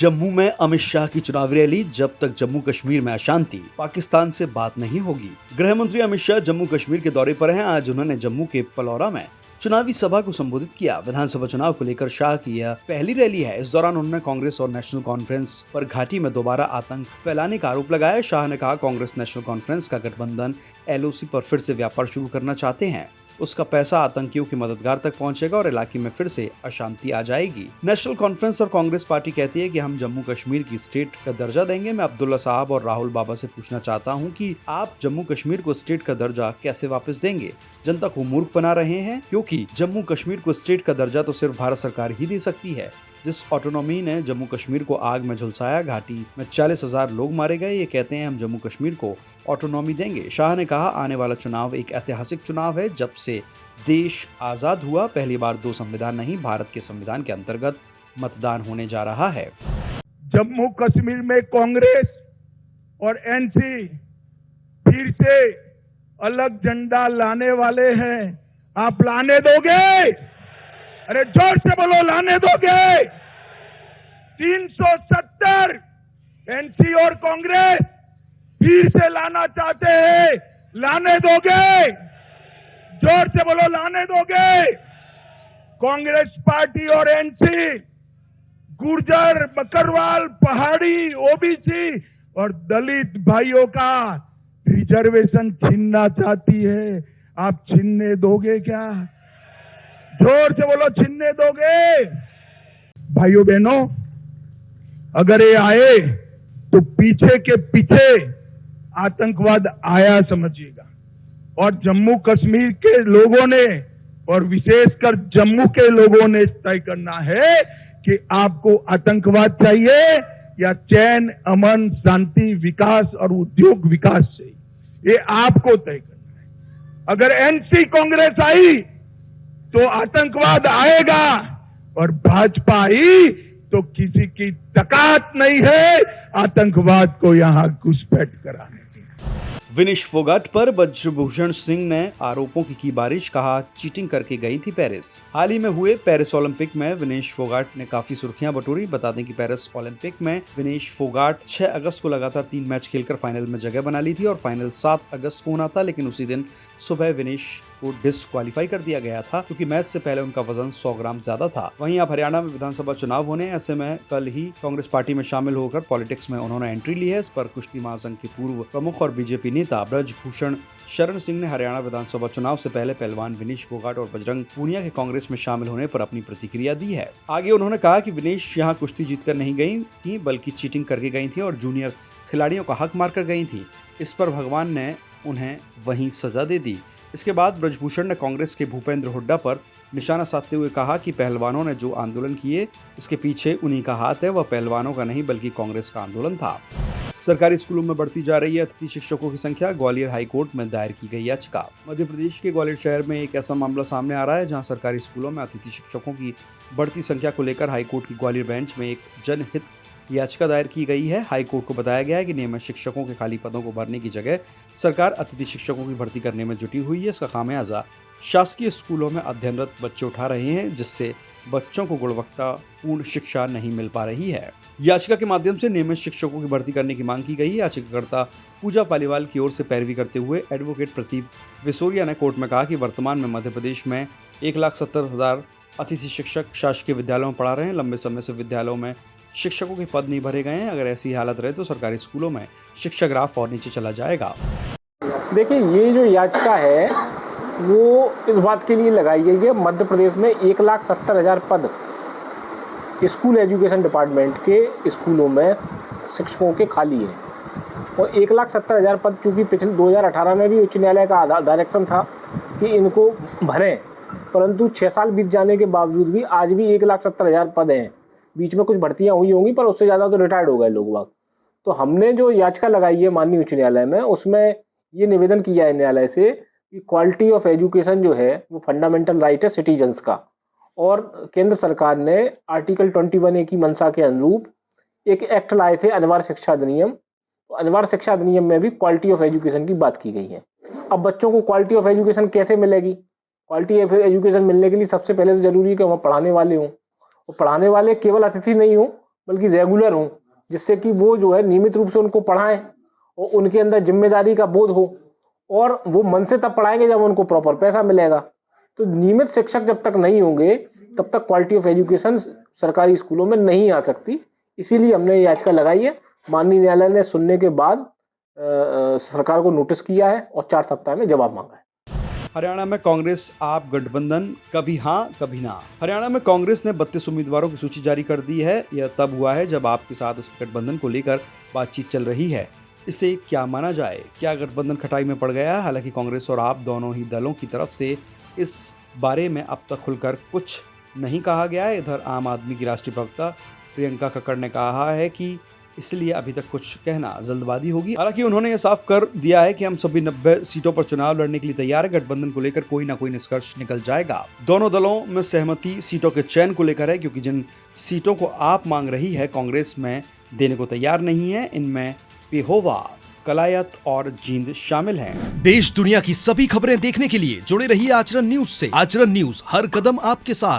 जम्मू में अमित शाह की चुनावी रैली, जब तक जम्मू कश्मीर में अशांति, पाकिस्तान से बात नहीं होगी। गृह मंत्री अमित शाह जम्मू कश्मीर के दौरे पर हैं। आज उन्होंने जम्मू के पलौरा में चुनावी सभा को संबोधित किया। विधानसभा चुनाव को लेकर शाह की यह पहली रैली है। इस दौरान उन्होंने कांग्रेस और नेशनल कॉन्फ्रेंस पर घाटी में दोबारा आतंक फैलाने का आरोप लगाया। शाह ने कहा, कांग्रेस नेशनल कॉन्फ्रेंस का गठबंधन LOC पर फिर से व्यापार शुरू करना चाहते हैं। उसका पैसा आतंकियों के मददगार तक पहुंचेगा और इलाके में फिर से अशांति आ जाएगी। नेशनल कॉन्फ्रेंस और कांग्रेस पार्टी कहती है कि हम जम्मू कश्मीर की स्टेट का दर्जा देंगे। मैं अब्दुल्ला साहब और राहुल बाबा से पूछना चाहता हूं कि आप जम्मू कश्मीर को स्टेट का दर्जा कैसे वापस देंगे? जनता को मूर्ख बना रहे हैं, क्योंकि जम्मू कश्मीर को स्टेट का दर्जा तो सिर्फ भारत सरकार ही दे सकती है। जिस ऑटोनॉमी ने जम्मू कश्मीर को आग में झुलसाया, घाटी में 40,000 लोग मारे गए, ये कहते हैं हम जम्मू कश्मीर को ऑटोनॉमी देंगे। शाह ने कहा, आने वाला चुनाव एक ऐतिहासिक चुनाव है। जब से देश आजाद हुआ, पहली बार 2 संविधान नहीं, भारत के संविधान के अंतर्गत मतदान होने जा रहा है। जम्मू कश्मीर में कांग्रेस और NC फिर से अलग झंडा लाने वाले हैं। आप लाने दोगे? अरे जोर से बोलो, लाने दोगे? 370 NC और कांग्रेस फिर से लाना चाहते हैं, लाने दोगे? जोर से बोलो, लाने दोगे? कांग्रेस पार्टी और NC गुर्जर, बकरवाल, पहाड़ी, OBC और दलित भाइयों का रिजर्वेशन छीनना चाहती है। आप छीनने दोगे क्या? जोर से बोलो, छीनने दोगे? भाइयों बहनों, अगर ये आए तो पीछे के पीछे आतंकवाद आया समझिएगा। और जम्मू कश्मीर के लोगों ने और विशेषकर जम्मू के लोगों ने तय करना है कि आपको आतंकवाद चाहिए या चैन, अमन, शांति, विकास और उद्योग विकास चाहिए। ये आपको तय करना है। अगर NC कांग्रेस आई तो आतंकवाद आएगा और भाजपा आई तो किसी की ताकत नहीं है आतंकवाद को यहां घुसपैठ कराने की। विनेश फोगाट पर ब्रजभूषण सिंह ने आरोपों की बारिश, कहा चीटिंग करके गई थी पेरिस। हाल ही में हुए पेरिस ओलंपिक में विनेश फोगाट ने काफी सुर्खियां बटोरी। बता दें कि पेरिस ओलंपिक में विनेश फोगाट 6 अगस्त को लगातार 3 मैच खेलकर फाइनल में जगह बना ली थी और फाइनल 7 अगस्त को होना था, लेकिन उसी दिन सुबह विनेश को डिस्क्वालीफाई कर दिया गया था क्योंकि मैच से पहले उनका वजन 100 ग्राम ज्यादा था। वहीं अब हरियाणा में विधानसभा चुनाव होने, ऐसे में कल ही कांग्रेस पार्टी में शामिल होकर पॉलिटिक्स में उन्होंने एंट्री ली है। इस पर कुश्ती महासंघ के पूर्व प्रमुख और बीजेपी नेता ब्रजभूषण शरण सिंह ने हरियाणा विधानसभा चुनाव से पहले पहलवान विनेश फोगाट और बजरंग पूनिया के कांग्रेस में शामिल होने पर अपनी प्रतिक्रिया दी है। आगे उन्होंने कहा कि विनेश यहाँ कुश्ती जीतकर नहीं गई थी, बल्कि चीटिंग करके गई थी और जूनियर खिलाड़ियों का हक मारकर गई थी। इस पर भगवान ने उन्हें वहीं सजा दे दी। इसके बाद ब्रजभूषण ने कांग्रेस के भूपेंद्र हुड्डा पर निशाना साधते हुए कहा कि पहलवानों ने जो आंदोलन किए, इसके पीछे उन्हीं का हाथ है। वह पहलवानों का नहीं बल्कि कांग्रेस का आंदोलन था। सरकारी स्कूलों में बढ़ती जा रही है अतिथि शिक्षकों की संख्या, ग्वालियर हाईकोर्ट में दायर की गई याचिका। मध्य प्रदेश के ग्वालियर शहर में एक ऐसा मामला सामने आ रहा है जहां सरकारी स्कूलों में अतिथि शिक्षकों की बढ़ती संख्या को लेकर हाईकोर्ट की ग्वालियर बेंच में एक जनहित याचिका दायर की गई है। हाईकोर्ट को बताया गया है कि नियमित शिक्षकों के खाली पदों को भरने की जगह सरकार अतिथि शिक्षकों की भर्ती करने में जुटी हुई है। इसका खामियाजा शासकीय स्कूलों में अध्ययनरत बच्चे उठा रहे हैं, जिससे बच्चों को गुणवत्तापूर्ण शिक्षा नहीं मिल पा रही है। याचिका के माध्यम से नियमित शिक्षकों की भर्ती करने की मांग की गई। याचिकाकर्ता पूजा पालीवाल की ओर से पैरवी करते हुए एडवोकेट प्रदीप विसोरिया ने कोर्ट में कहा कि वर्तमान में मध्य प्रदेश में 1,70,000 अतिथि शिक्षक शासकीय विद्यालयों में पढ़ा रहे हैं। लंबे समय से विद्यालयों में शिक्षकों के पद नहीं भरे गए हैं। अगर ऐसी हालत रहे तो सरकारी स्कूलों में शिक्षा ग्राफ और नीचे चला जाएगा। देखिए, ये जो याचिका है वो इस बात के लिए लगाई गई है, मध्य प्रदेश में 1,70,000 पद स्कूल एजुकेशन डिपार्टमेंट के स्कूलों में शिक्षकों के खाली हैं और 1,70,000 पद, चूँकि पिछले 2018 में भी उच्च न्यायालय का डायरेक्शन था कि इनको भरें, परंतु 6 साल बीत जाने के बावजूद भी आज भी 1,70,000 पद हैं। बीच में कुछ भर्तियां हुई होंगी पर उससे ज़्यादा तो रिटायर्ड हो गए लोग बाग। तो हमने जो याचिका लगाई है माननीय उच्च न्यायालय में, उसमें ये निवेदन किया है न्यायालय से कि क्वालिटी ऑफ एजुकेशन जो है वो फंडामेंटल राइट है सिटीजन्स का, और केंद्र सरकार ने आर्टिकल 21A की मंशा के अनुरूप एक एक्ट लाए थे, अनिवार्य शिक्षा अधिनियम। तो अनिवार्य शिक्षा अधिनियम में भी क्वालिटी ऑफ एजुकेशन की बात की गई है। अब बच्चों को क्वालिटी ऑफ एजुकेशन कैसे मिलेगी? क्वालिटी ऑफ एजुकेशन मिलने के लिए सबसे पहले तो जरूरी है कि वहाँ पढ़ाने वाले हों, और पढ़ाने वाले केवल अतिथि नहीं हों, बल्कि रेगुलर हों, जिससे कि वो जो है नियमित रूप से उनको पढ़ाएं और उनके अंदर जिम्मेदारी का बोध हो, और वो मन से तब पढ़ाएंगे जब उनको प्रॉपर पैसा मिलेगा। तो नियमित शिक्षक जब तक नहीं होंगे तब तक क्वालिटी ऑफ एजुकेशन सरकारी स्कूलों में नहीं आ सकती। इसीलिए हमने ये याचिका लगाई है। माननीय न्यायालय ने सुनने के बाद सरकार को नोटिस किया है और 4 सप्ताह में जवाब मांगा है। हरियाणा में कांग्रेस आप गठबंधन कभी हाँ कभी ना। हरियाणा में कांग्रेस ने 32 उम्मीदवारों की सूची जारी कर दी है। यह तब हुआ है जब आप के साथ उसके गठबंधन को लेकर बातचीत चल रही है। इसे क्या माना जाए? क्या गठबंधन खटाई में पड़ गया है? हालांकि कांग्रेस और आप दोनों ही दलों की तरफ से इस बारे में अब तक खुलकर कुछ नहीं कहा गया है। इधर आम आदमी की राष्ट्रीय प्रवक्ता प्रियंका कक्कड़ ने कहा है कि इसलिए अभी तक कुछ कहना जल्दबाजी होगी। हालांकि उन्होंने यह साफ कर दिया है कि हम सभी 90 सीटों पर चुनाव लड़ने के लिए तैयार है। गठबंधन को लेकर कोई ना कोई निष्कर्ष निकल जाएगा। दोनों दलों में सहमति सीटों के चयन को लेकर है, क्योंकि जिन सीटों को आप मांग रही है कांग्रेस में देने को तैयार नहीं है। इनमें पेहोवा, कलायत और जींद शामिल हैं। देश दुनिया की सभी खबरें देखने के लिए जुड़े रहिए आचरण न्यूज से। आचरण न्यूज, हर कदम आपके साथ।